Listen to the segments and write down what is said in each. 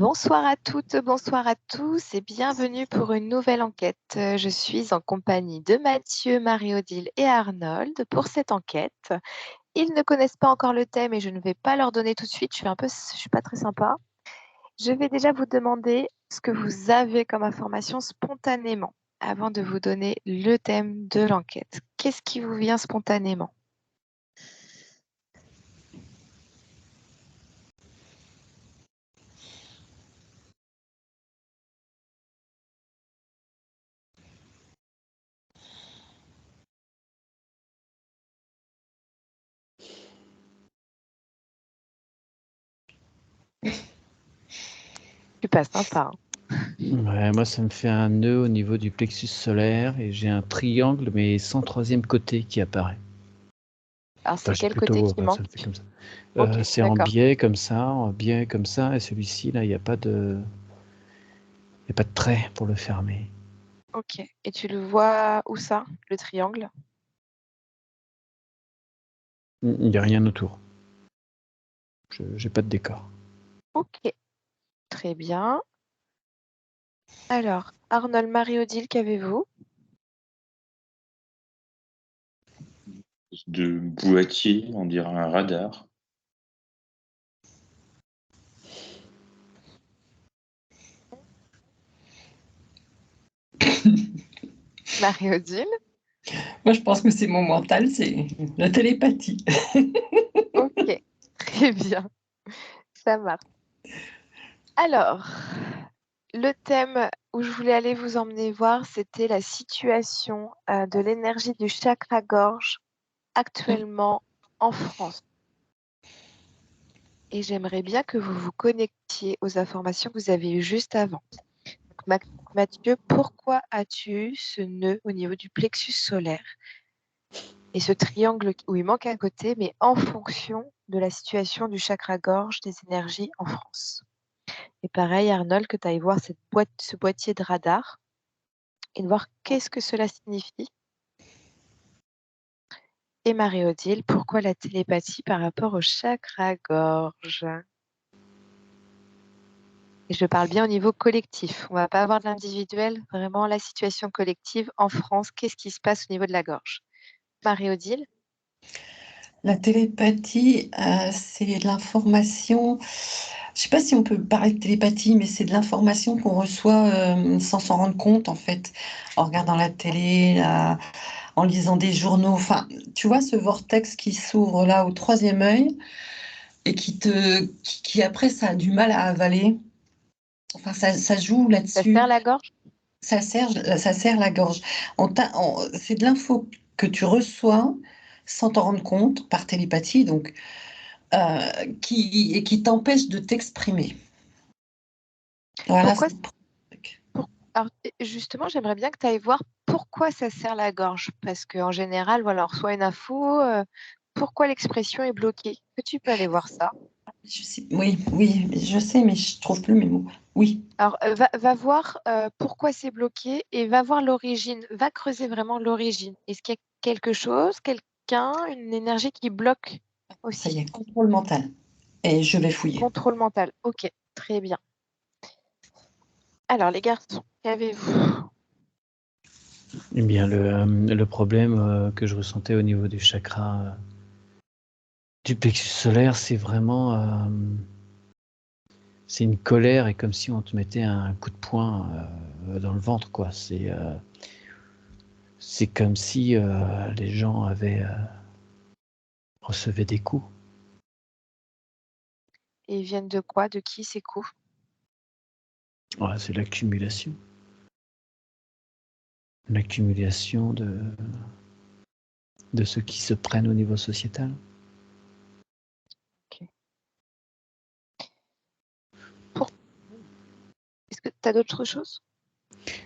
Bonsoir à toutes, bonsoir à tous et bienvenue pour une nouvelle enquête. Je suis en compagnie de Mathieu, Marie-Odile et Arnold pour cette enquête. Ils ne connaissent pas encore le thème et je ne vais pas leur donner tout de suite. Je suis pas très sympa. Je vais déjà vous demander ce que vous avez comme information spontanément avant de vous donner le thème de l'enquête. Qu'est-ce qui vous vient spontanément? Je suis pas sympa, hein. Ouais, moi, ça me fait un nœud au niveau du plexus solaire et j'ai un triangle, mais sans troisième côté qui apparaît. Alors Enfin, c'est j'ai quel côté plutôt, qui ça me manque? fait comme ça. Ok, C'est d'accord. en biais comme ça, et celui-ci, là, il n'y a pas de trait pour le fermer. Ok. Et tu le vois où ça, le triangle? Il n'y a rien autour. J'ai pas de décor. Ok, très bien. Alors, Arnold, Marie-Odile, qu'avez-vous? De boîtier, on dirait un radar. Marie-Odile? Moi, je pense que c'est mon mental, c'est la télépathie. Ok, très bien. Ça marche. Alors, le thème où je voulais aller vous emmener voir, c'était la situation de l'énergie du chakra-gorge actuellement en France. Et j'aimerais bien que vous vous connectiez aux informations que vous avez eues juste avant. Donc, Mathieu, pourquoi as-tu eu ce nœud au niveau du plexus solaire et ce triangle où il manque un côté, mais en fonction de la situation du chakra-gorge des énergies en France? Et pareil, Arnold, que tu ailles voir ce boîtier de radar et de voir qu'est-ce que cela signifie. Et Marie-Odile, pourquoi la télépathie par rapport au chakra-gorge? Et je parle bien au niveau collectif. On ne va pas avoir de l'individuel, vraiment la situation collective en France. Qu'est-ce qui se passe au niveau de la gorge? Marie-Odile? La télépathie, c'est de l'information. Je ne sais pas si on peut parler de télépathie, mais c'est de l'information qu'on reçoit sans s'en rendre compte, en fait, en regardant la télé, en lisant des journaux. Enfin, tu vois ce vortex qui s'ouvre là au troisième œil et qui après, ça a du mal à avaler. Enfin, ça joue Ça serre là-dessus. la gorge? Ça serre la gorge. C'est de l'info que tu reçois sans t'en rendre compte par télépathie, donc qui t'empêche de t'exprimer. Voilà. Pourquoi Alors, justement, j'aimerais bien que tu ailles voir pourquoi ça serre la gorge. Parce qu'en général, voilà, on reçoit une info, pourquoi l'expression est bloquée. Que tu peux aller voir ça. Oui, oui, je sais, mais je trouve plus mes mots. Oui, Alors, va voir pourquoi c'est bloqué et va voir l'origine. Va creuser vraiment l'origine. Est-ce qu'il y a quelque chose, quelqu'un, une énergie qui bloque ça y aussi? est, contrôle mental. Et je vais fouiller. Contrôle mental. Ok, très bien. Alors, les garçons, qu'avez-vous? Eh bien, le problème que je ressentais au niveau du chakra du plexus solaire, c'est vraiment c'est une colère et comme si on te mettait un coup de poing dans le ventre, quoi. C'est comme si les gens recevaient des coups. Et ils viennent de quoi? De qui ces coups? Ouais, c'est l'accumulation. L'accumulation de ceux qui se prennent au niveau sociétal. Ok. Est-ce que tu as d'autres choses?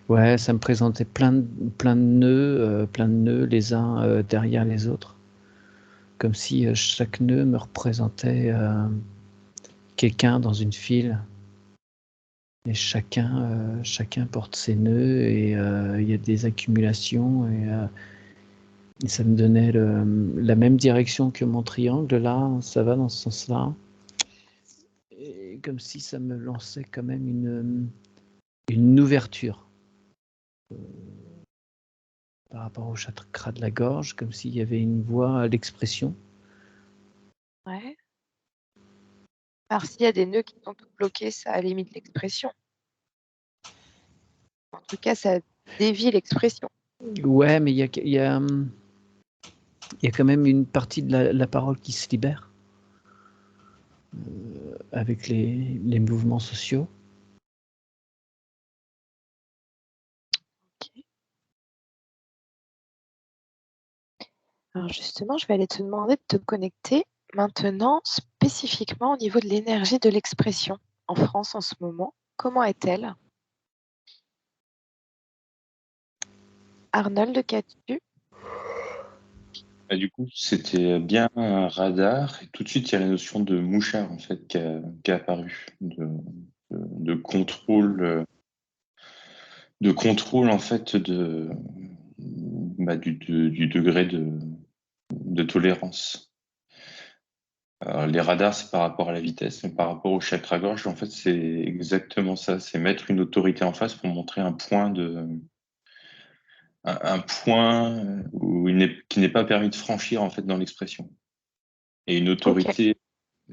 Ouais, ça me présentait plein de nœuds les uns derrière les autres. Comme si chaque nœud me représentait quelqu'un dans une file. Et chacun porte ses nœuds et il y a des accumulations et ça me donnait la même direction que mon triangle là, ça va dans ce sens-là. Et comme si ça me lançait quand même une ouverture par rapport au chakra de la gorge, comme s'il y avait une voie à l'expression. Ouais. Alors, s'il y a des nœuds qui sont tout bloqués, ça limite l'expression. En tout cas, ça dévie l'expression. Ouais, mais il y a quand même une partie de la parole qui se libère avec les mouvements sociaux. Ok. Alors justement, je vais aller te demander de te connecter maintenant spécifiquement au niveau de l'énergie de l'expression en France en ce moment. Comment est-elle? Arnold, qu'as-tu? Du coup, c'était bien un radar. Et tout de suite, il y a la notion de mouchard, en fait, qui a apparu, de contrôle, en fait, du degré de tolérance. Alors, les radars, c'est par rapport à la vitesse, mais par rapport au chakra-gorge, en fait, c'est exactement ça. C'est mettre une autorité en face pour montrer un point qui n'est pas permis de franchir, en fait, dans l'expression. Et une Ok, autorité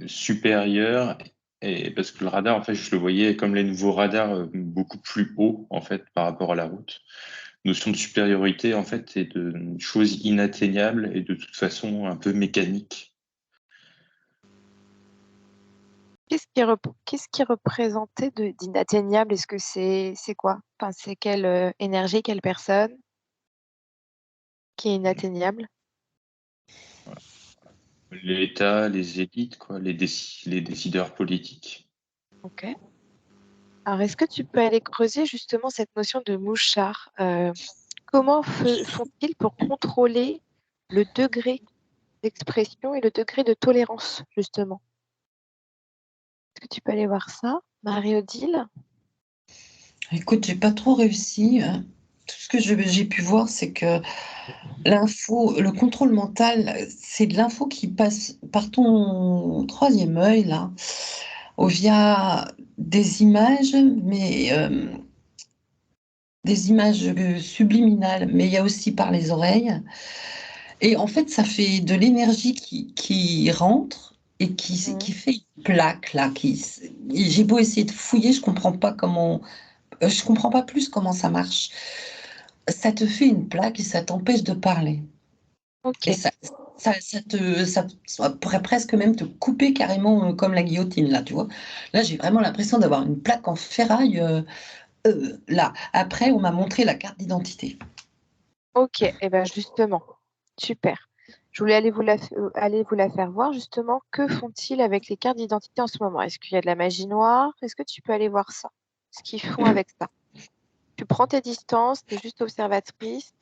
supérieure, et parce que le radar, en fait, je le voyais comme les nouveaux radars beaucoup plus haut, en fait, par rapport à la route. Notion de supériorité, en fait, est de choses inatteignables et de toute façon un peu mécanique. qu'est-ce qui est représenté d'inatteignable? Est-ce que c'est quoi? Enfin, c'est quelle énergie, quelle personne qui est inatteignable? L'État, les élites, quoi, les décideurs politiques. Ok. Alors, est-ce que tu peux aller creuser justement cette notion de mouchard? Comment font-ils pour contrôler le degré d'expression et le degré de tolérance, justement? Est-ce que tu peux aller voir ça, Marie-Odile? Écoute, j'ai pas trop réussi. Tout ce que j'ai pu voir, c'est que l'info, le contrôle mental, c'est de l'info qui passe par ton troisième œil, là, via des images, mais des images subliminales, mais il y a aussi par les oreilles. Et en fait, ça fait de l'énergie qui rentre et Mhm. qui fait une plaque, là. J'ai beau essayer de fouiller, je comprends pas comment, je comprends pas plus comment ça marche. Ça te fait une plaque et ça t'empêche de parler. Et Ok, ça pourrait presque même te couper carrément comme la guillotine, là, tu vois. Là, j'ai vraiment l'impression d'avoir une plaque en ferraille, là. Après, on m'a montré la carte d'identité. ok. Et bien justement, super. Je voulais aller vous la faire voir, justement. Que font-ils avec les cartes d'identité en ce moment? Est-ce qu'il y a de la magie noire? Est-ce que tu peux aller voir ça? Ce qu'ils font avec ça? Tu prends tes distances, tu es juste observatrice.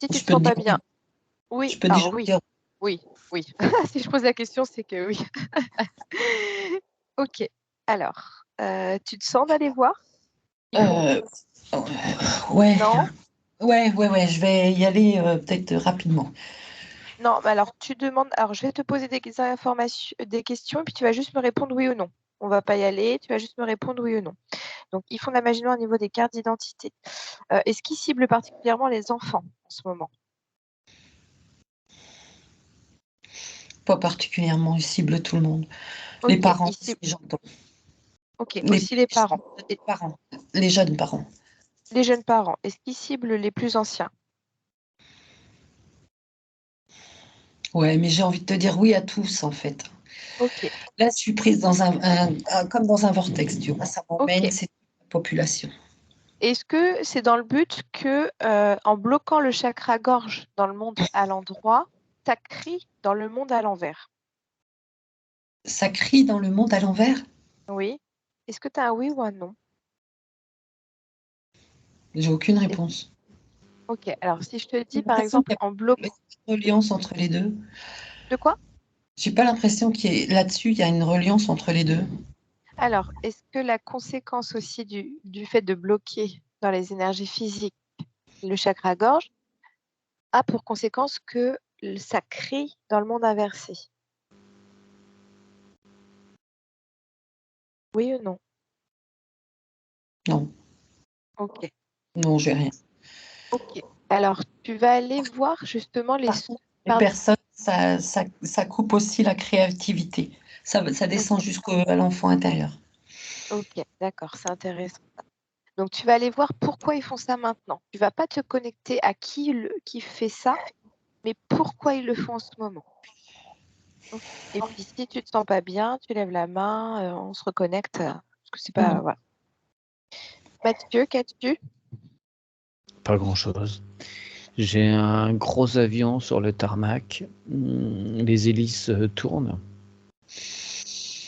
Si tu Je te peux te sens dire pas oui. bien, oui, Je peux déjà alors oui, te dire oui, oui. Si je pose la question, c'est que oui. Ok. Alors, tu te sens d'aller voir? Il faut. euh, ouais, Non? ouais, je vais y aller peut-être rapidement. Non, mais alors tu demandes. Alors, je vais te poser des informations, des questions, et puis tu vas juste me répondre oui ou non. On va pas y aller, tu vas juste me répondre oui ou non. Donc, ils font de la magie noire au niveau des cartes d'identité. Est-ce qu'ils ciblent particulièrement les enfants en ce moment? Pas particulièrement, ils ciblent tout le monde. Les Ok, parents ils aussi, ciblent. j'entends. Ok, Les, aussi les parents. les parents, les jeunes parents. Les jeunes parents, est-ce qu'ils ciblent les plus anciens? Ouais, mais j'ai envie de te dire oui à tous, en fait. Ok, Là, je suis prise dans comme dans un vortex, tu vois, ça ok. m'emmène, c'est la population. Est-ce que c'est dans le but que, en bloquant le chakra gorge dans le monde à l'endroit, ça crie dans le monde à l'envers? Ça crie dans le monde à l'envers? Oui. Est-ce que tu as un oui ou un non? J'ai aucune Est- réponse. Ok, alors si je te J'ai dis par l'impression exemple qu'il en y a bloc une reliance entre les deux. de quoi? J'ai pas l'impression là-dessus, il y a une reliance entre les deux. Alors, est-ce que la conséquence aussi du fait de bloquer dans les énergies physiques le chakra gorge a pour conséquence que ça crie dans le monde inversé? Oui ou non? Non, Ok. non, j'ai rien. Ok. Alors, tu vas aller voir justement les... Par contre, les Pardon. personnes, ça coupe aussi la créativité. Ça descend jusqu'à l'enfant intérieur. Ok, d'accord, c'est intéressant. Donc, tu vas aller voir pourquoi ils font ça maintenant. Tu vas pas te connecter à qui fait ça, mais pourquoi ils le font en ce moment. Ok. Et puis, si tu te sens pas bien, tu lèves la main, on se reconnecte, parce que c'est pas... Voilà. Mathieu, qu'as-tu? Pas grand-chose. J'ai un gros avion sur le tarmac. Les hélices tournent.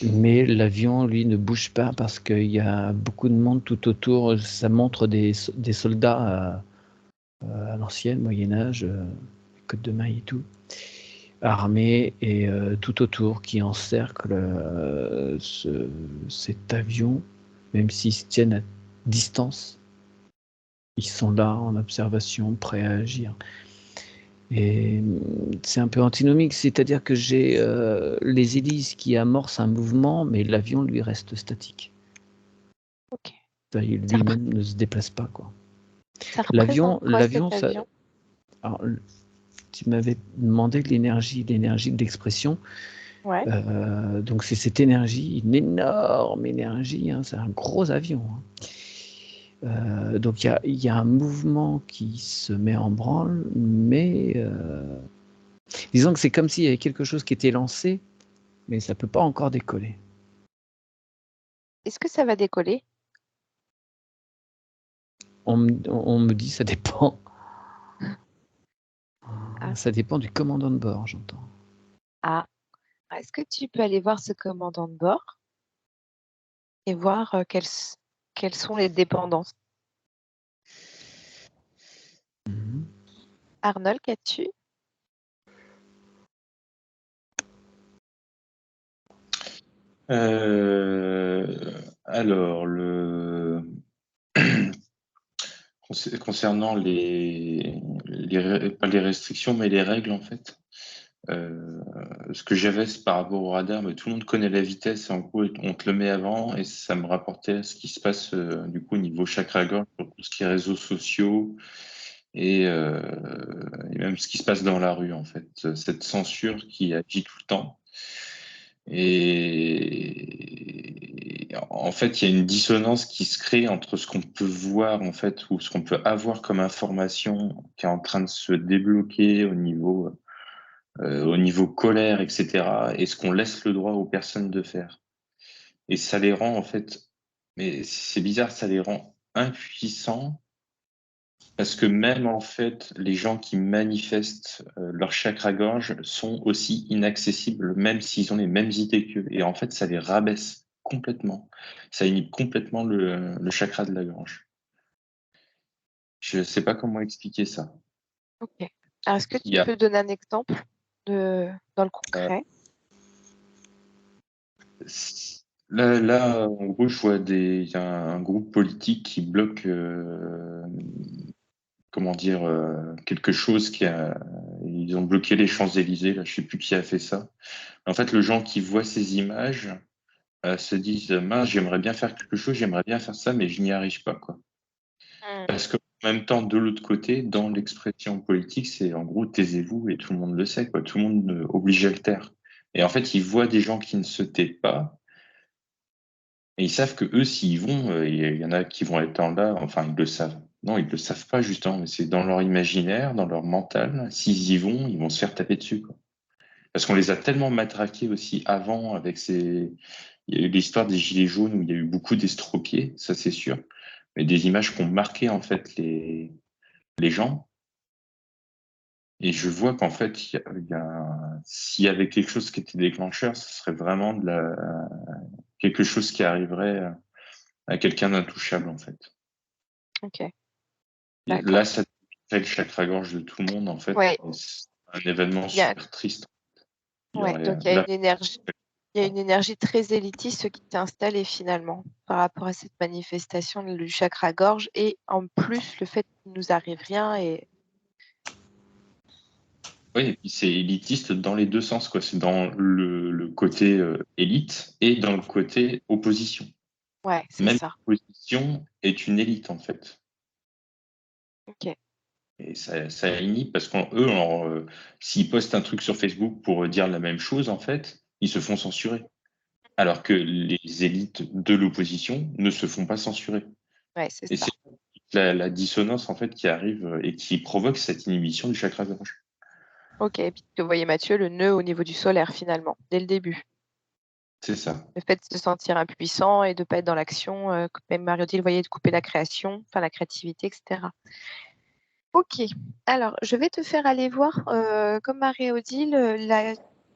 Mais l'avion, lui, ne bouge pas parce qu'il y a beaucoup de monde tout autour. Ça montre des soldats à l'ancienne, Moyen-Âge, Côte de Maille et tout, armés et tout autour qui encerclent cet avion, même s'ils se tiennent à distance. Ils sont là en observation, prêts à agir. Et c'est un peu antinomique, c'est-à-dire que j'ai les hélices qui amorcent un mouvement, mais l'avion lui reste statique. Ok. Lui-même ne se déplace pas, quoi. Ça représente quoi cet ça. avion? Alors, tu m'avais demandé de l'énergie de l'expression. Ouais. Donc c'est cette énergie, une énorme énergie, hein, c'est un gros avion. Hein. Donc il y a un mouvement qui se met en branle, mais disons que c'est comme s'il y avait quelque chose qui était lancé, mais ça peut pas encore décoller. Est-ce que ça va décoller? On me dit ça dépend. Ah. Ça dépend du commandant de bord, j'entends. Ah. Est-ce que tu peux aller voir ce commandant de bord et voir quelles sont les dépendances? Mhm. Arnold, qu'as-tu? Alors, concernant pas les restrictions, mais les règles, en fait. Ce que j'avais, c'est par rapport au radar, mais tout le monde connaît la vitesse. En gros, on te le met avant et ça me rapportait à ce qui se passe du coup au niveau chakra-gorge, pour tout ce qui est réseaux sociaux et même ce qui se passe dans la rue, en fait. Cette censure qui agit tout le temps. Et en fait, il y a une dissonance qui se crée entre ce qu'on peut voir, en fait, ou ce qu'on peut avoir comme information qui est en train de se débloquer au niveau colère, etc., et ce qu'on laisse le droit aux personnes de faire. Et ça les rend, en fait, mais c'est bizarre, ça les rend impuissants, parce que même, en fait, les gens qui manifestent leur chakra-gorge sont aussi inaccessibles, même s'ils ont les mêmes idées qu'eux. Et en fait, ça les rabaisse complètement. Ça inhibe complètement le chakra de la gorge. Je ne sais pas comment expliquer ça. Ok. Alors, est-ce que Il tu y a peux donner un exemple dans le euh, concret? Là, en gros, je vois il y a un groupe politique qui bloque, comment dire, quelque chose ils ont bloqué les Champs-Élysées. Là, je sais plus qui a fait ça. En fait, les gens qui voient ces images se disent, mince, j'aimerais bien faire quelque chose, j'aimerais bien faire ça, mais je n'y arrive pas, quoi. Parce qu'en même temps, de l'autre côté, dans l'expression politique, c'est en gros, taisez-vous et tout le monde le sait, quoi. Tout le monde oblige à le taire. Et en fait, ils voient des gens qui ne se taisent pas. Et ils savent que eux, s'ils vont, il y en a qui vont être en là, enfin, ils le savent. Non, ils le savent pas, justement, mais c'est dans leur imaginaire, dans leur mental. S'ils y vont, ils vont se faire taper dessus, quoi. Parce qu'on les a tellement matraqués aussi avant avec il y a eu l'histoire des Gilets jaunes où il y a eu beaucoup d'estropiés, ça c'est sûr. Mais des images qui ont marqué, en fait, les gens. Et je vois qu'en fait, s'il y avait quelque chose qui était déclencheur, ce serait vraiment quelque chose qui arriverait à quelqu'un d'intouchable, en fait. Ok, Et d'accord. là, ça fait le chakra-gorge de tout le monde, en fait. Ouais, C'est un événement il y a, super triste. ouais, donc Là, il y a une énergie très élitiste qui s'est installée finalement par rapport à cette manifestation du chakra-gorge et en plus le fait qu'il nous arrive rien et Oui, et puis c'est élitiste dans les deux sens, quoi. C'est dans le côté élite et dans le côté opposition. Ouais, c'est Même ça. l'opposition est une élite, en fait. Ok. Et ça inhibe parce qu'eux, s'ils postent un truc sur Facebook pour dire la même chose, en fait, ils se font censurer. Alors que les élites de l'opposition ne se font pas censurer. Ouais, c'est Et ça. c'est la dissonance, en fait, qui arrive et qui provoque cette inhibition du chakra-gorge. Ok. Et puis, vous voyez, Mathieu, le nœud au niveau du solaire, finalement, dès le début. C'est ça. Le fait de se sentir impuissant et de ne pas être dans l'action, même Marie-Odile, vous voyez, de couper la création, enfin la créativité, etc. Ok. Alors, je vais te faire aller voir, comme Marie-Odile,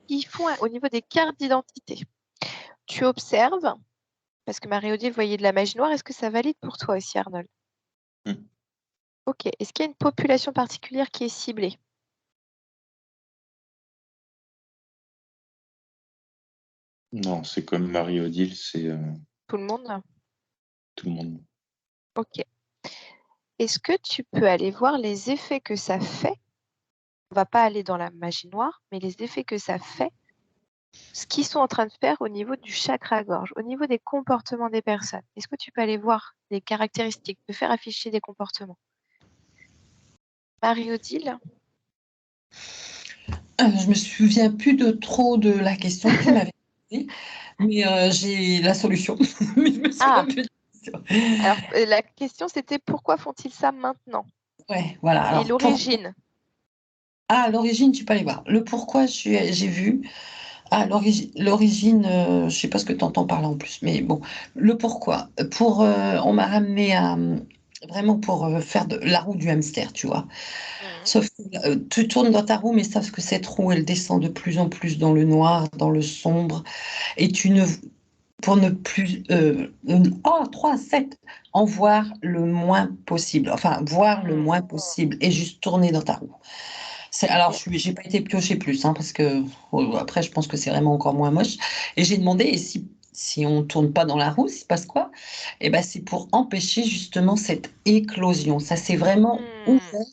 ils font au niveau des cartes d'identité. Tu observes, parce que Marie-Odile voyait de la magie noire, est-ce que ça valide pour toi aussi, Arnold? Hmm. Ok. Est-ce qu'il y a une population particulière qui est ciblée? Non, c'est comme Marie-Odile, c'est Tout le monde? tout le monde. Ok. Est-ce que tu peux aller voir les effets que ça fait? On va pas aller dans la magie noire, mais les effets que ça fait, ce qu'ils sont en train de faire au niveau du chakra-gorge, au niveau des comportements des personnes. Est-ce que tu peux aller voir les caractéristiques, te faire afficher des comportements? Marie-Odile? Je me souviens plus de trop de la question que tu m'avais posée, mais j'ai la solution. Mais je me souviens Ah, plus de la question. alors la question c'était pourquoi font-ils ça maintenant? Ouais, voilà. Et Alors, l'origine? à l'origine, tu peux aller voir. Le pourquoi, j'ai vu. Ah, l'origine, je sais pas ce que tu entends par là en plus, mais bon, le pourquoi. On m'a ramené à vraiment pour faire de la roue du hamster, tu vois. Mhm. Sauf que tu tournes dans ta roue, mais sauf que cette roue, elle descend de plus en plus dans le noir, dans le sombre, et pour ne plus, 3, 7, en voir le moins possible, enfin, voir le moins possible, et juste tourner dans ta roue. Alors, Ok. j'ai pas été piocher plus, hein, parce que après, je pense que c'est vraiment encore moins moche. Et j'ai demandé, et si on tourne pas dans la roue, il se passe quoi? Eh ben, c'est pour empêcher justement cette éclosion. Ça s'est vraiment ouvert. Hmm.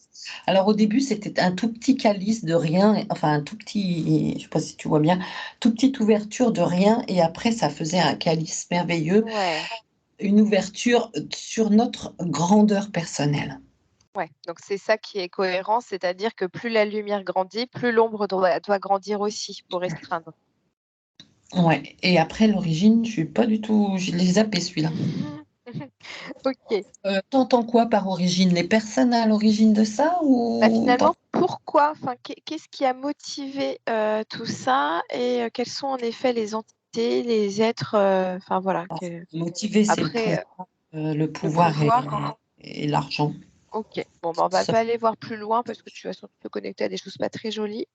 Alors au début, c'était un tout petit calice de rien, enfin un tout petit, je sais pas si tu vois bien, toute petite ouverture de rien, et après ça faisait un calice merveilleux, Ouais. une ouverture sur notre grandeur personnelle. Ouais. Donc c'est ça qui est cohérent, c'est-à-dire que plus la lumière grandit, plus l'ombre doit grandir aussi pour restreindre. Ouais. Et après l'origine, je suis pas du tout, je l'ai zappé celui-là. Ok. T'entends quoi par origine? Les personnes à l'origine de ça Bah, ou pas? finalement, pourquoi? Enfin, qu'est-ce qui a motivé tout ça et quelles sont en effet les entités, les êtres, enfin voilà. Motivé, c'est Après, le le pouvoir pouvoir. et l'argent. Ok. Bon, bah, on va Ça- pas aller voir plus loin parce que tu vas surtout te connecter à des choses pas très jolies.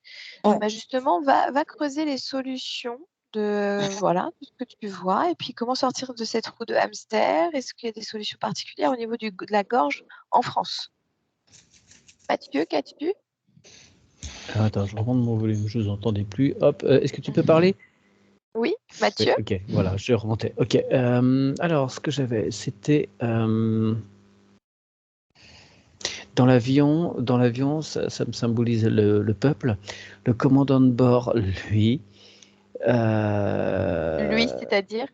Ouais. Bah, justement, va creuser les solutions voilà, de ce que tu vois et puis comment sortir de cette roue de hamster. Est-ce qu'il y a des solutions particulières au niveau de la gorge en France? Mathieu, qu'as-tu? Alors, attends, je remonte mon volume, je vous entendais plus. Hop, est-ce que tu peux parler? Oui, Oui, Mathieu? ok, voilà, je remontais. Ok, alors ce que j'avais, c'était dans l'avion, ça me symbolise le peuple. Le commandant de bord, lui. Lui, euh, c'est-à-dire?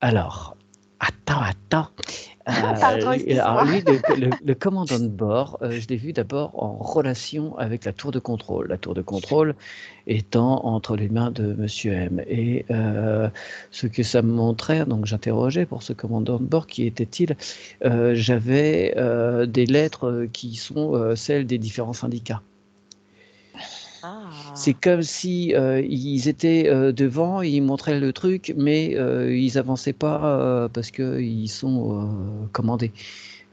alors, attends. Pardon, Alors excuse-moi. lui, le commandant de bord, je l'ai vu d'abord en relation avec la tour de contrôle. La tour de contrôle étant entre les mains de Monsieur M. Et ce que ça me montrait, donc j'interrogeais pour ce commandant de bord, qui était-il? J'avais des lettres qui sont celles des différents syndicats. C'est Ah. comme si ils étaient devant, ils montraient le truc, mais ils avançaient pas parce qu'ils sont commandés.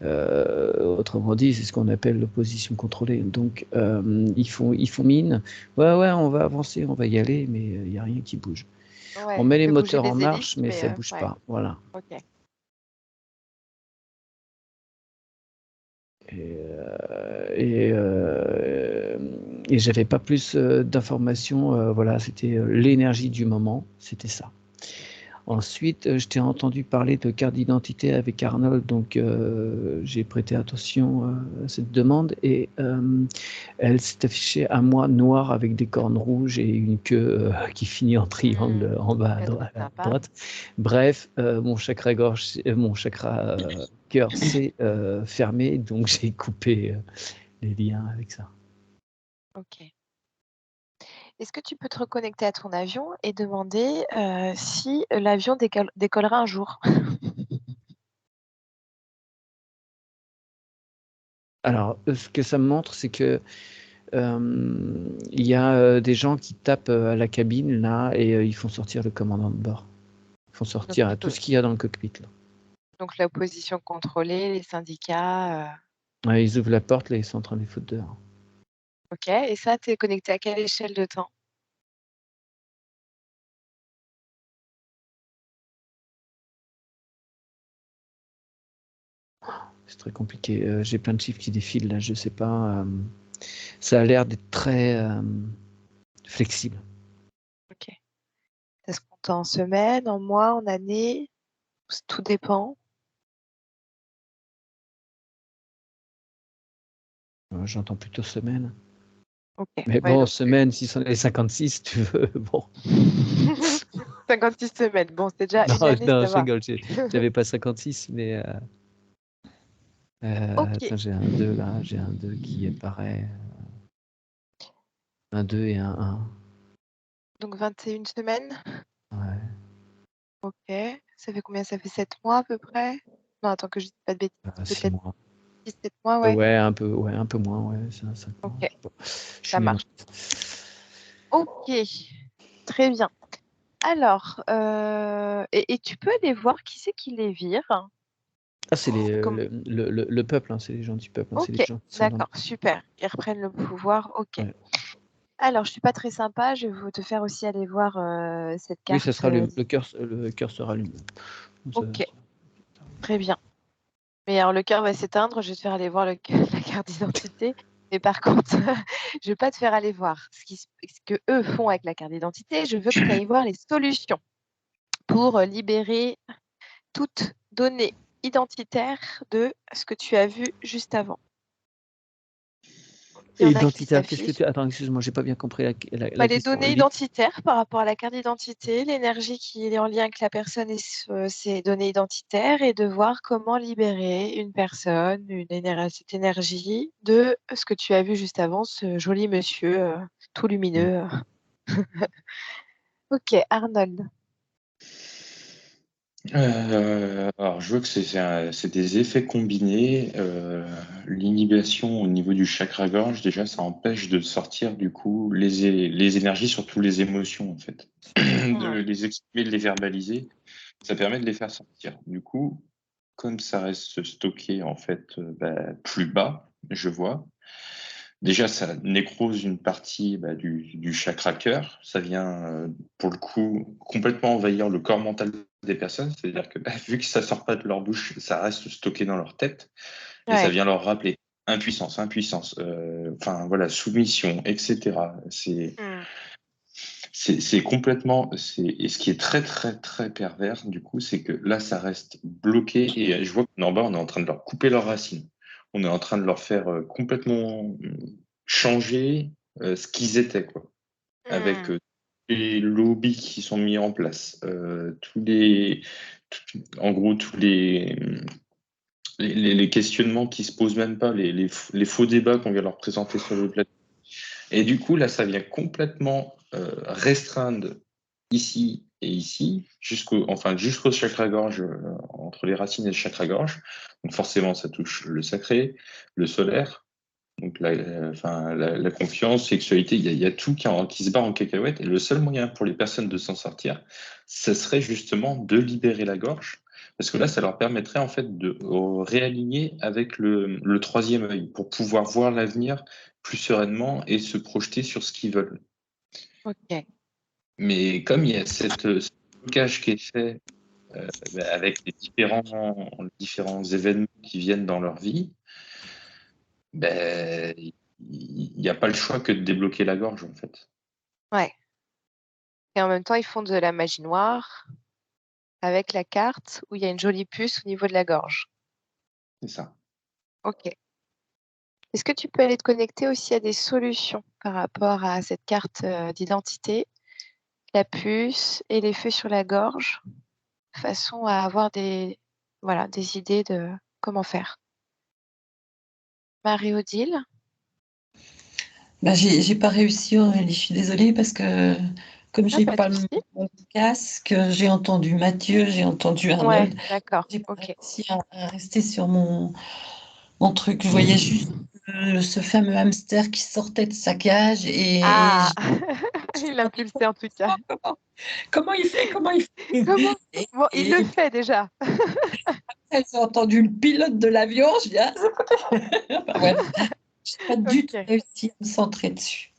Autrement dit, c'est ce qu'on appelle l'opposition contrôlée. Donc ils font mine. Ouais, on va avancer, on va y aller, mais il n'y a rien qui bouge. On Ouais, met on les fait bouger moteurs en des marche, hélices, mais mais ça bouge ouais, pas. Voilà. ok. Et, euh, et, euh, et j'avais pas plus d'informations. Voilà, c'était l'énergie du moment, c'était ça. Ensuite, je t'ai entendu parler de carte d'identité avec Arnold, donc j'ai prêté attention à cette demande et elle s'est affichée à moi noire avec des cornes rouges et une queue qui finit en triangle en bas Pas très à sympa. droite. Bref, mon chakra gorge, mon chakra cœur s'est fermé, donc j'ai coupé les liens avec ça. Ok. Est-ce que tu peux te reconnecter à ton avion et demander si l'avion décollera un jour? Alors, ce que ça me montre, c'est que il y a des gens qui tapent à la cabine là et ils font sortir le commandant de bord. Ils font Donc, sortir tout ce qu'il y a dans le cockpit là. donc la position contrôlée, les syndicats. Ouais, ils ouvrent la porte, là, ils sont en train de les foutre dehors. Ok. Et ça, tu es connecté à quelle échelle de temps? C'est très compliqué. J'ai plein de chiffres qui défilent là, je sais pas. Ça a l'air d'être très flexible. Ok. Ça se compte en semaines, en mois, en années? Tout dépend. J'entends plutôt semaine. Ok. Mais Ouais, bon, donc, semaine 656, si tu veux. Bon. 56 semaines. Bon, c'est déjà une Non, année, non, ça je va. rigole. J'avais pas 56, mais Ok. attends, j'ai un 2 là. J'ai un 2 qui apparaît. Un 2 et un 1. Donc 21 semaines. Ouais. Ok. Ça fait combien? Ça fait 7 mois à peu près? Non, attends que je dise pas de bêtises. 6 Peut-être mois. 6-7 mois, ouais. Ouais, un peu moins, ouais, c'est un 5 mois. Ok, Bon, je ça suis nul en marche. Ok, très bien. Alors, et tu peux aller voir qui c'est qui les vire? Ah, c'est Comme... le peuple, hein, c'est les gens du peuple, hein, c'est les Ok, gens qui sont dans le... d'accord, super. Ils reprennent le pouvoir. Ok. Ouais. Alors, je suis pas très sympa. Je vais te faire aussi aller voir cette Oui, ça carte. se rallume, le cœur se rallume. Ok, très bien. Mais alors, le cœur va s'éteindre. Je vais te faire aller voir la carte d'identité. Mais par contre, je vais pas te faire aller voir ce que eux font avec la carte d'identité. Je veux que tu ailles voir les solutions pour libérer toute donnée identitaire de ce que tu as vu juste avant. Il y Et en a qui identitaire, qu'est-ce que s'affichent. tu... Attends, excuse-moi, j'ai pas bien compris la Les question. données identitaires par rapport à la carte d'identité, l'énergie qui est en lien avec la personne et ces données identitaires, et de voir comment libérer une personne, cette énergie de ce que tu as vu juste avant, ce joli monsieur tout lumineux. Ok, Arnold. Alors, je vois que c'est des effets combinés. L'inhibition au niveau du chakra-gorge, déjà, ça empêche de sortir du coup les énergies, surtout les émotions, en fait. De les exprimer, de les verbaliser, ça permet de les faire sortir. Du coup, comme ça reste stocké en fait plus bas, je vois. Déjà, ça nécrose une partie du chakra cœur. Ça vient, pour le coup, complètement envahir le corps mental des personnes. C'est-à-dire que vu que ça sort pas de leur bouche, ça reste stocké dans leur tête. Et ça Ouais. vient leur rappeler impuissance, enfin voilà, soumission, etc. C'est complètement. Et ce qui est très, très, très pervers, du coup, c'est que là, ça reste bloqué. Et je vois qu'en bas, on est en train de leur couper leurs racines. On est en train de leur faire complètement changer ce qu'ils étaient, quoi. Avec les lobbies qui sont mis en place, en gros, tous les questionnements qui se posent même pas, les faux débats qu'on vient leur présenter sur le plateau. Et du coup, là, ça vient complètement restreindre ici et ici, jusqu'au chakra-gorge, entre les racines et le chakra-gorge. Donc forcément, ça touche le sacré, le solaire, donc la confiance, sexualité, il y a tout qui se barre en cacahuète. Et le seul moyen pour les personnes de s'en sortir, ce serait justement de libérer la gorge. Parce que là, ça leur permettrait en fait de réaligner avec le troisième œil pour pouvoir voir l'avenir plus sereinement et se projeter sur ce qu'ils veulent. Ok. Mais comme il y a ce blocage qui est fait avec les différents événements qui viennent dans leur vie, ben, il n'y a pas le choix que de débloquer la gorge, en fait. Ouais. Et en même temps, ils font de la magie noire. avec la carte où il y a une jolie puce au niveau de la gorge. C'est ça. Ok. Est-ce que tu peux aller te connecter aussi à des solutions par rapport à cette carte d'identité, la puce et les feux sur la gorge, de façon à avoir des idées de comment faire. Marie-Odile? Bah, j'ai pas réussi, Aurélie, je suis désolée parce que comme Ah, j'ai pas de pas souci. mon casque, j'ai entendu Mathieu, j'ai entendu Ouais, Arnold, d'accord. j'ai pas Ok. réussi à rester sur mon truc. Je voyais juste ce fameux hamster qui sortait de sa cage et Ah, je il me a demandais pulsé en tout cas. comment il fait, comment il fait. Comment? Et, Bon, il le et fait déjà. après, j'ai entendu le pilote de l'avion, je dis, ah, enfin, bref, j'ai pas du tout Ok. réussi à me centrer dessus.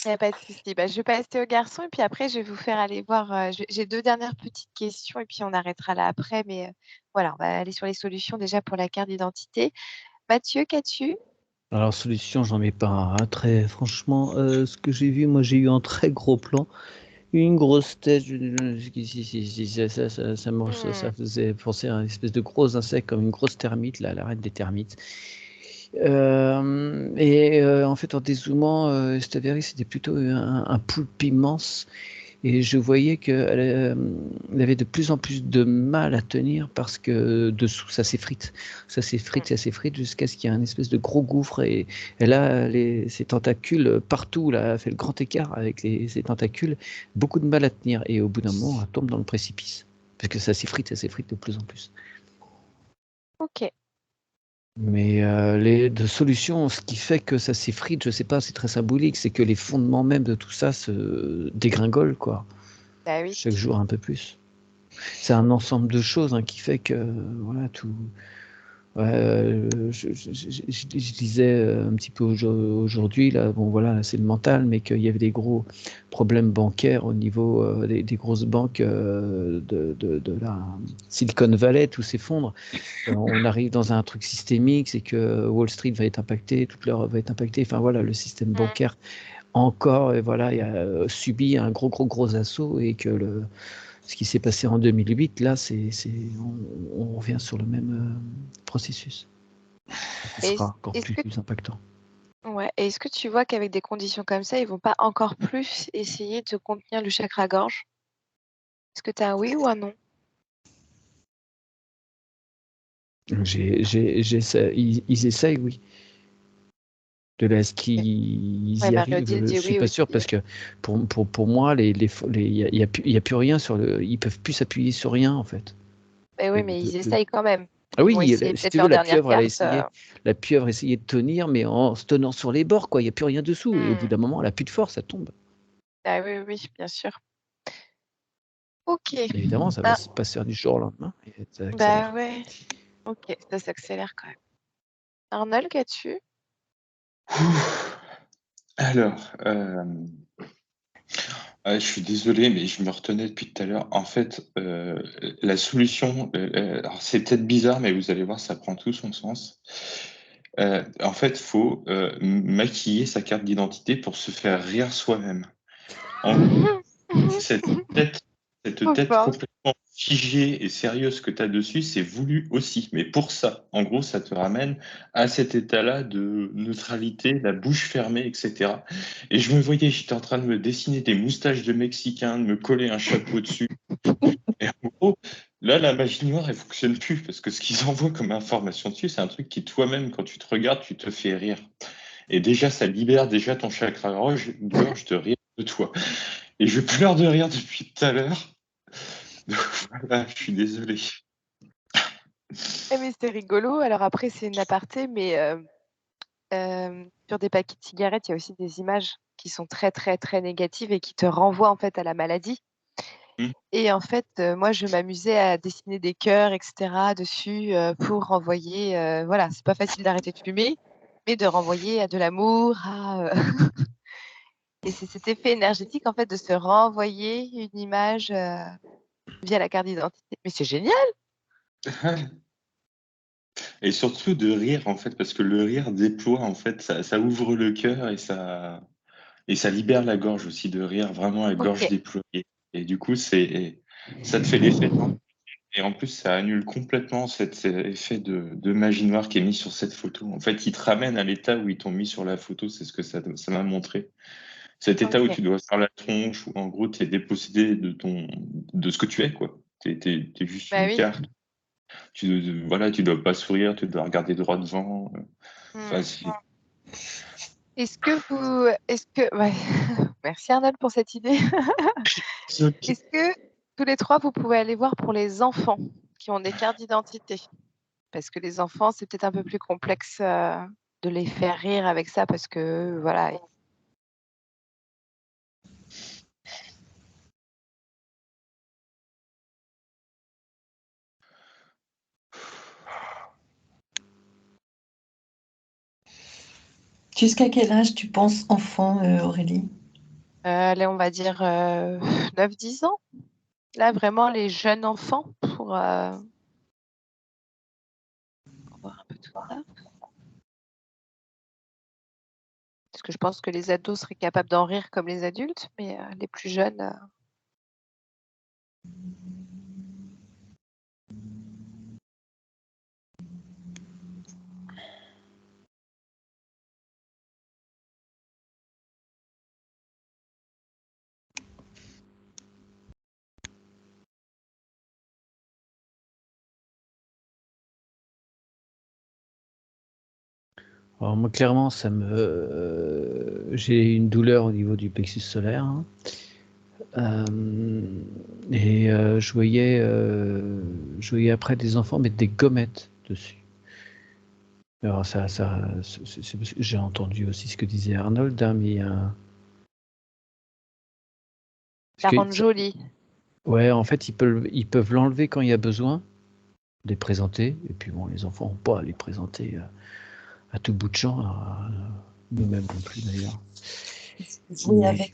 Il n'y a pas de souci. Bah, je vais passer aux garçons et puis après, je vais vous faire aller voir. J'ai deux dernières petites questions et puis on arrêtera là après. Mais voilà, on va aller sur les solutions déjà pour la carte d'identité. Mathieu, qu'as-tu? Alors, solution, j'en ai pas. Très franchement, ce que j'ai vu, moi, j'ai eu un très gros plan, une grosse tête. Ça Hmm. faisait penser à une espèce de gros insecte, comme une grosse termite, là, la reine des termites. En fait, en dézoomant, c'est avéré que c'était plutôt un poulpe immense. Et je voyais qu'elle elle avait de plus en plus de mal à tenir parce que dessous, ça s'effrite. Ça s'effrite jusqu'à ce qu'il y ait un espèce de gros gouffre. Et elle a ses tentacules partout. Là, elle fait le grand écart avec ses tentacules. Beaucoup de mal à tenir. Et au bout d'un moment, elle tombe dans le précipice. Parce que ça s'effrite de plus en plus. Ok. Mais de solutions, ce qui fait que ça s'effrite, je sais pas, c'est très symbolique, c'est que les fondements même de tout ça se dégringolent, quoi. Bah oui. Chaque jour un peu plus. C'est un ensemble de choses qui fait que voilà tout. Ouais, je disais un petit peu aujourd'hui là, bon voilà, là, c'est le mental, mais qu'il y avait des gros problèmes bancaires au niveau des grosses banques de la Silicon Valley, tout s'effondre. On arrive dans un truc systémique, c'est que Wall Street va être impacté, toute l'Europe va être impactée. Enfin voilà, le système Hmm. bancaire encore, et voilà, il a subi un gros assaut et que ce qui s'est passé en 2008, là, on revient sur le même processus. Ce Et sera encore est-ce plus que, impactant. ouais, et est-ce que tu vois qu'avec des conditions comme ça, ils vont pas encore plus essayer de contenir le chakra-gorge? Est-ce que tu as un oui ou un non? Ils essayent, oui. De là, est-ce qu'ils Ouais, y arrivent? Marie-Odile Je dit suis oui pas sûr aussi. parce que pour moi, il y a plus rien sur ils peuvent plus s'appuyer sur rien en fait. Mais oui, mais ils essayent quand même. Ah Ils vont oui, essayer si peut-être tu veux, leur dernière carte. la pieuvre a essayé de tenir, mais en se tenant sur les bords, quoi. Il n'y a plus rien dessous. Et au bout Hmm. d'un moment, elle a plus de force, elle tombe. Ah oui, oui, bien sûr. Ok. Évidemment, ça va Ah, se passer du jour au lendemain et ça bah accélère. ouais. Ok, ça s'accélère quand même. Arnold, qu'as-tu? Alors, je suis désolé, mais je me retenais depuis tout à l'heure. En fait, la solution, alors c'est peut-être bizarre, mais vous allez voir, ça prend tout son sens. En fait, il faut maquiller sa carte d'identité pour se faire rire soi-même. En gros, cette tête, cette Trop tête fort. complètement figée et sérieuse que tu as dessus, c'est voulu aussi. Mais pour ça, en gros, ça te ramène à cet état-là de neutralité, la bouche fermée, etc. Et je me voyais, j'étais en train de me dessiner des moustaches de Mexicain, de me coller un chapeau dessus. Et en gros, là, la magie noire, elle fonctionne plus parce que ce qu'ils envoient comme information dessus, c'est un truc qui toi-même, quand tu te regardes, tu te fais rire. Et déjà, ça libère déjà ton chakra gorge de rire de toi. Et je pleure de rire depuis tout à l'heure. Donc voilà, je suis désolé. Eh, mais c'est rigolo. Alors après, c'est une aparté, mais sur des paquets de cigarettes, il y a aussi des images qui sont très, très, très négatives et qui te renvoient en fait à la maladie. Hmm. Et en fait, moi, je m'amusais à dessiner des cœurs, etc., dessus pour renvoyer. Voilà, c'est pas facile d'arrêter de fumer, mais de renvoyer à de l'amour, et c'est cet effet énergétique en fait de se renvoyer une image via la carte d'identité. Mais c'est génial! Et surtout de rire, en fait, parce que le rire déploie, en fait, ça ouvre le cœur et ça libère la gorge aussi de rire, vraiment à gorge Ok. déployée. Et du coup, ça te fait l'effet. Et en plus, ça annule complètement cet effet de magie noire qui est mis sur cette photo. En fait, ils te ramènent à l'état où ils t'ont mis sur la photo, c'est ce que ça m'a montré. Cet état où Ok. tu dois faire la tronche, où en gros, tu es dépossédé de ce que tu es, quoi. Tu es juste Bah une oui. carte. Voilà, tu dois pas sourire, tu dois regarder droit devant. Enfin, Hmm. Ouais. Merci Arnold pour cette idée. Est-ce que tous les trois, vous pouvez aller voir pour les enfants qui ont des cartes d'identité? Parce que les enfants, c'est peut-être un peu plus complexe de les faire rire avec ça parce que voilà. Jusqu'à quel âge tu penses enfant, Aurélie? Allez, on va dire 9-10 ans. Là, vraiment, les jeunes enfants pour voir un peu tout ça. Parce que je pense que les ados seraient capables d'en rire comme les adultes, mais les plus jeunes. Alors moi, clairement, j'ai une douleur au niveau du plexus solaire, hein. Je voyais après des enfants mettre des gommettes dessus. Alors j'ai entendu aussi ce que disait Arnold, hein, mais La parce rendre que jolie. ouais, en fait, ils peuvent l'enlever quand il y a besoin, les présenter, et puis bon, les enfants n'ont pas à les présenter à tout bout de champ, nous-mêmes non plus d'ailleurs. Oui, Mais, avec.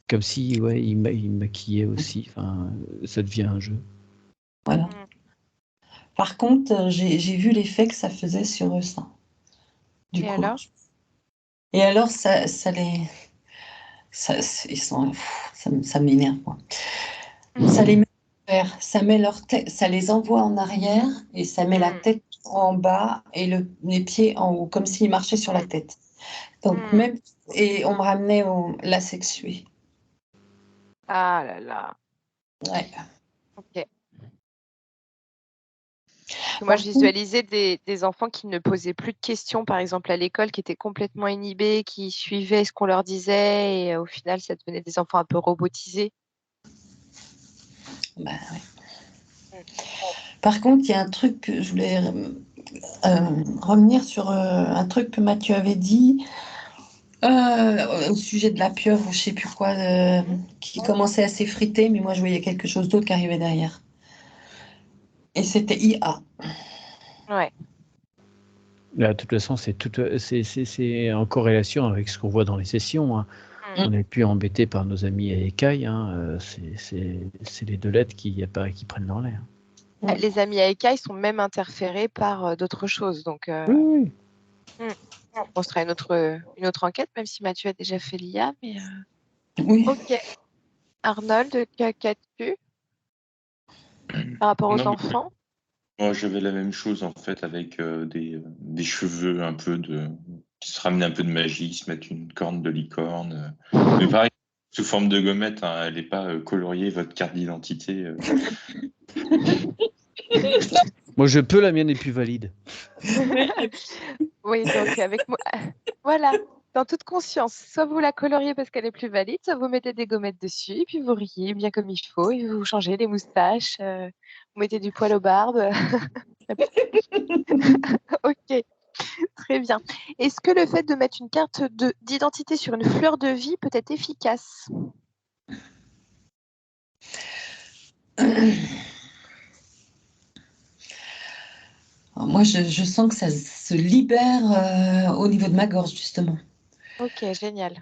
comme si, ouais, ils maquillaient aussi, enfin, ça devient un jeu. Voilà. Mm. Par contre, j'ai vu l'effet que ça faisait sur eux, ça. Du Et coup. alors? Et alors, ils sont, ça m'énerve, moi. Ça les met en arrière, ça met leur tête, ça les envoie en arrière et ça met la Mm. tête en bas et les pieds en haut, comme s'ils marchaient sur la tête. Donc Mm. et on me ramenait l'asexué. Ah là là. Ouais. Ok. Moi, Par je contre, visualisais des enfants qui ne posaient plus de questions, par exemple à l'école, qui étaient complètement inhibés, qui suivaient ce qu'on leur disait, et au final, ça devenait des enfants un peu robotisés. bah, ouais. Par contre, il y a un truc que je voulais revenir sur un truc que Mathieu avait dit au sujet de la pieuvre ou je sais plus quoi, qui commençait à s'effriter, mais moi je voyais quelque chose d'autre qui arrivait derrière. Et c'était IA. Ouais. Là, de toute façon, c'est en corrélation avec ce qu'on voit dans les sessions, hein. Mm. On n'est plus embêté par nos amis à écailles, hein. C'est les deux lettres qui prennent leur l'air. Les amis à écailles sont même interférés par d'autres choses. Donc, Oui, on sera une autre enquête, même si Mathieu a déjà fait l'IA. Mais Oui. ok. Arnold, qu'as-tu par rapport aux Non, mais enfants? moi, j'avais la même chose en fait avec des cheveux un peu qui se ramenaient un peu de magie, ils se mettent une corne de licorne. Mais pareil, sous forme de gommette, hein, elle n'est pas coloriée, votre carte d'identité. moi je peux, la mienne est plus valide. Oui, donc avec moi, voilà, dans toute conscience, soit vous la coloriez parce qu'elle est plus valide, soit vous mettez des gommettes dessus, et puis vous riez bien comme il faut, et vous changez les moustaches, vous mettez du poil aux barbes. Ok, très bien. Est-ce que le fait de mettre une carte d'identité sur une fleur de vie peut être efficace? Moi, je sens que ça se libère au niveau de ma gorge, justement. Ok, génial.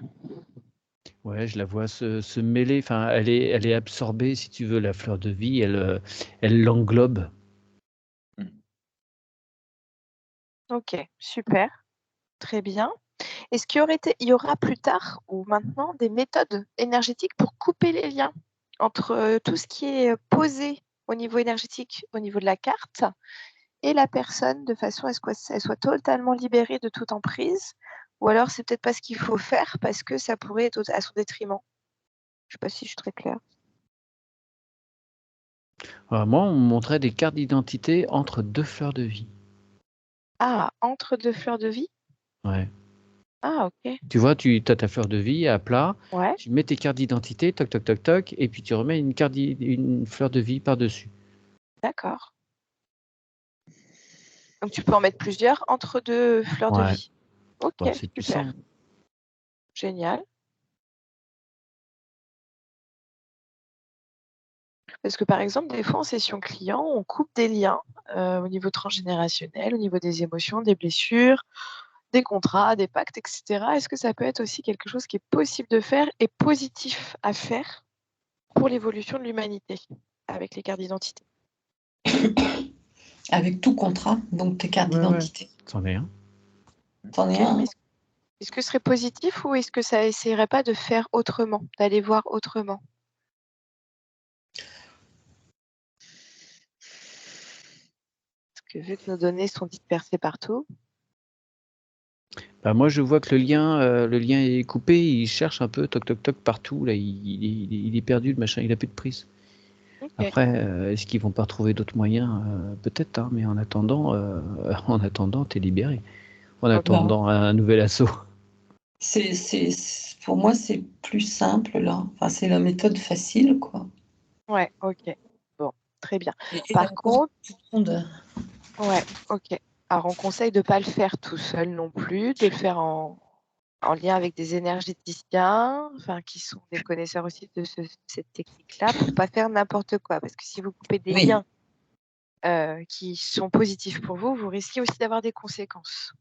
Ouais, je la vois se mêler, enfin, elle est absorbée, si tu veux, la fleur de vie, elle l'englobe. Ok, super, très bien. Est-ce il y aura plus tard ou maintenant des méthodes énergétiques pour couper les liens entre tout ce qui est posé au niveau énergétique, au niveau de la carte, et la personne de façon à ce qu'elle soit totalement libérée de toute emprise. Ou alors, c'est peut-être pas ce qu'il faut faire parce que ça pourrait être à son détriment. Je sais pas si je suis très claire. Moi, on me montrait des cartes d'identité entre 2 fleurs de vie. Ah, entre 2 fleurs de vie? Ouais. Ah, OK. Tu vois, tu as ta fleur de vie à plat, Ouais, tu mets tes cartes d'identité, toc, toc, toc, toc, et puis tu remets une fleur de vie par-dessus. d'accord. Donc tu peux en mettre plusieurs entre 2 fleurs de Ouais. vie. OK, Bon, c'est puissant. super. Génial. Parce que, par exemple, des fois, en session client, on coupe des liens, au niveau transgénérationnel, au niveau des émotions, des blessures, des contrats, des pactes et cetera. Est-ce que ça peut être aussi quelque chose qui est possible de faire et positif à faire pour l'évolution de l'humanité avec les cartes d'identité? Avec tout contrat, donc tes cartes Ouais, ouais. d'identité. C'en est un. T'en es OK, un, mais hein? est-ce que ce serait positif ou est-ce que ça essayerait pas de faire autrement, d'aller voir autrement? Parce que vu que nos données sont dispersées partout. Bah, moi, je vois que le lien est coupé, il cherche un peu, toc, toc, toc, partout, là, il est perdu, le machin, il a plus de prise. OK. Après, est-ce qu'ils vont pas trouver d'autres moyens? Peut-être, hein, mais en attendant, t'es libéré. En OK. attendant un nouvel assaut. Pour moi, c'est plus simple, là. Enfin, c'est la méthode facile, quoi. Ouais, OK. Bon, très bien. Et Par encore, contre, tout le monde. ouais, OK. Alors on conseille de pas le faire tout seul non plus, de le faire en lien avec des énergéticiens, enfin qui sont des connaisseurs aussi de cette technique-là, pour pas faire n'importe quoi. Parce que si vous coupez des Oui. liens, qui sont positifs pour vous, vous risquez aussi d'avoir des conséquences.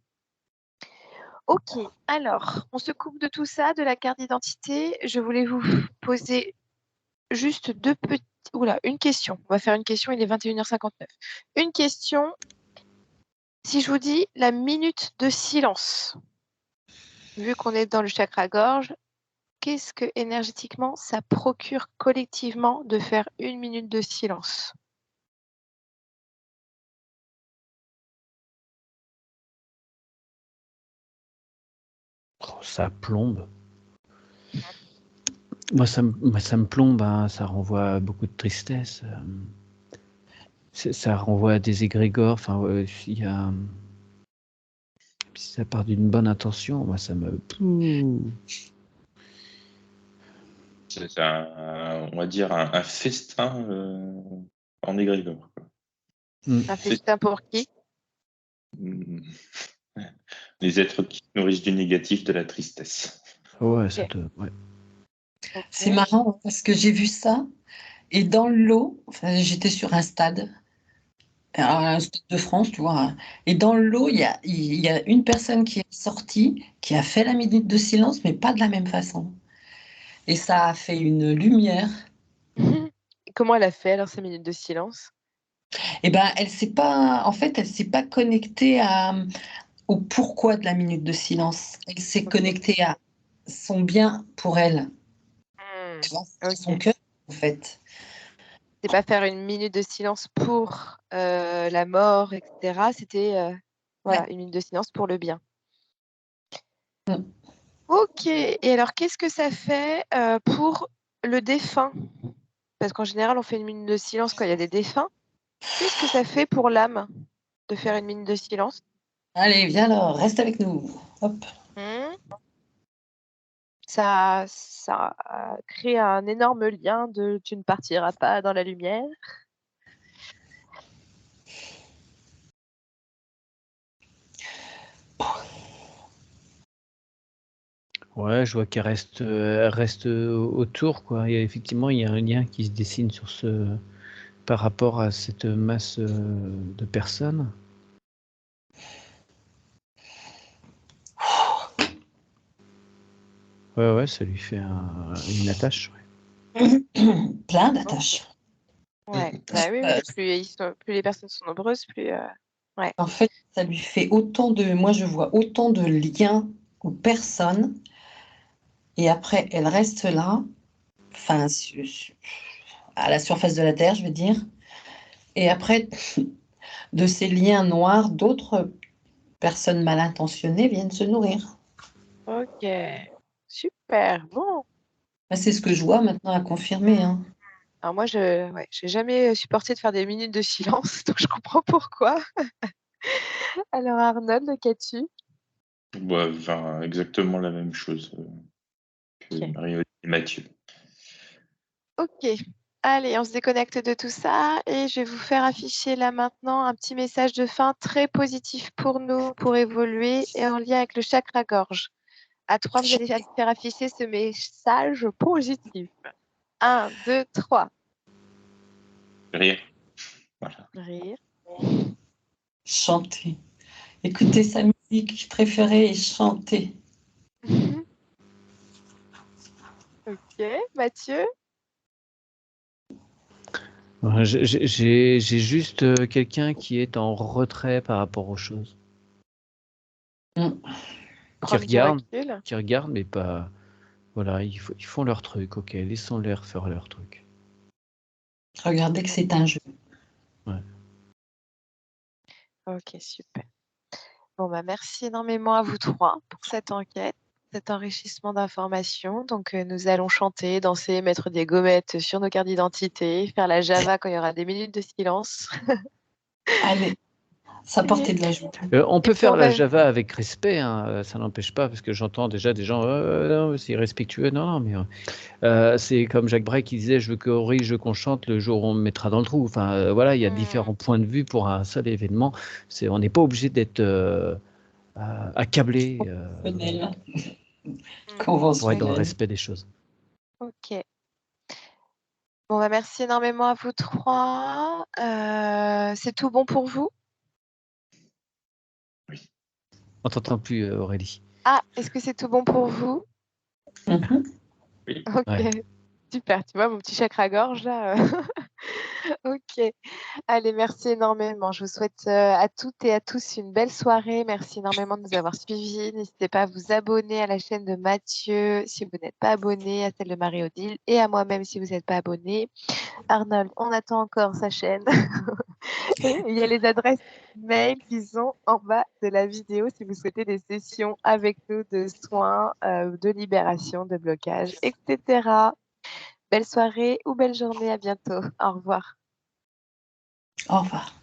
OK, alors on se coupe de tout ça, de la carte d'identité. Je voulais vous poser juste une question. On va faire une question, il est 21h59. Une question, si je vous dis la minute de silence, vu qu'on est dans le chakra-gorge, qu'est-ce que énergétiquement ça procure collectivement de faire 1 minute de silence? Oh, ça plombe. Moi, ça me plombe, hein, ça renvoie à beaucoup de tristesse. Ça renvoie à des égrégores. Enfin, il y a, si ça part d'une bonne intention, moi, ça me. C'est on va dire un festin en égrégore. Un festin pour qui? Mm. Les êtres qui se nourrissent du négatif, de la tristesse. Ouais, Ok. ça te. Ouais. Ok. C'est marrant parce que j'ai vu ça et dans l'eau, enfin, j'étais sur un stade de France, tu vois, et dans l'eau, il y a une personne qui est sortie, qui a fait la minute de silence, mais pas de la même façon. Et ça a fait une lumière. Comment elle a fait alors ces minutes de silence? Et ben, en fait, elle s'est pas connectée au pourquoi de la minute de silence. Elle s'est Ok. connectée à son bien pour elle. Tu vois, c'est son Ok. cœur, en fait. C'est pas faire une minute de silence pour la mort, etc. C'était Ouais. voilà, une minute de silence pour le bien. Mm. Ok. Et alors, qu'est-ce que ça fait pour le défunt? Parce qu'en général, on fait une minute de silence quand il y a des défunts. Qu'est-ce que ça fait pour l'âme de faire une minute de silence? Allez, viens alors, reste avec nous. Hop. Hmm. Ça crée un énorme lien de tu ne partiras pas dans la lumière. Ouais, je vois qu'elle reste, elle reste autour, quoi. Et effectivement, il y a un lien qui se dessine par rapport à cette masse de personnes. Ouais, ça lui fait une attache. Ouais. Plein Ok. d'attaches. Ouais, bah oui, oui, plus les personnes sont nombreuses, plus ouais. En fait, ça lui fait moi je vois autant de liens aux personnes, et après, elle reste là, enfin, à la surface de la Terre, je veux dire. Et après, de ces liens noirs, d'autres personnes mal intentionnées viennent se nourrir. Ok, super. Bon, Bah, c'est ce que je vois maintenant à confirmer, hein. alors moi, je j'ai jamais supporté de faire des minutes de silence, donc je comprends pourquoi. Alors Arnold, qu'as-tu? Bah, enfin, exactement la même chose que Ok. Marie et Mathieu. Ok. Allez, on se déconnecte de tout ça et je vais vous faire afficher là maintenant un petit message de fin très positif pour nous, pour évoluer et en lien avec le chakra-gorge. À 3, vous allez faire afficher ce message positif. 1, 2, 3. Rire. Voilà. Rire. Chanter. Écouter sa musique préférée et chanter. Ok, Mathieu. J'ai juste quelqu'un qui est en retrait par rapport aux choses. Mm. Prendre du recul. Qui regarde, mais pas. Voilà, ils font leur truc, ok, laissons-les faire leur truc. Regardez que c'est un jeu. Ouais. Ok, super. Bon, bah, merci énormément à vous trois pour cette enquête, cet enrichissement d'informations. Donc, nous allons chanter, danser, mettre des gommettes sur nos cartes d'identité, faire la Java quand il y aura des minutes de silence. Allez, ça portait de la joie. On Et peut puis, faire on la va... Java avec respect, hein, ça n'empêche pas, parce que j'entends déjà des gens, non, c'est irrespectueux. Non, non, mais c'est comme Jacques Brel qui disait, je veux qu'on rit, je veux qu'on chante le jour où on me mettra dans le trou. Enfin, voilà, il y a différents points de vue pour un seul événement. On n'est pas obligé d'être accablé Conventionnel. pour être dans le Conventionnel. respect des choses. Ok. Bon, bah, merci énormément à vous trois. C'est tout bon pour vous? On t'entend plus, Aurélie. Ah, est-ce que c'est tout bon pour vous? Mhm. Oui. Ok, Ouais. super. Tu vois, mon petit chakra-gorge là. Ok. Allez, merci énormément. Je vous souhaite à toutes et à tous une belle soirée. Merci énormément de nous avoir suivis. N'hésitez pas à vous abonner à la chaîne de Mathieu si vous n'êtes pas abonné, à celle de Marie-Odile et à moi-même si vous n'êtes pas abonné. Arnold, on attend encore sa chaîne. Et il y a les adresses mail qui sont en bas de la vidéo si vous souhaitez des sessions avec nous de soins, de libération, de blocage, etc. Belle soirée ou belle journée. À bientôt. Au revoir. Au revoir.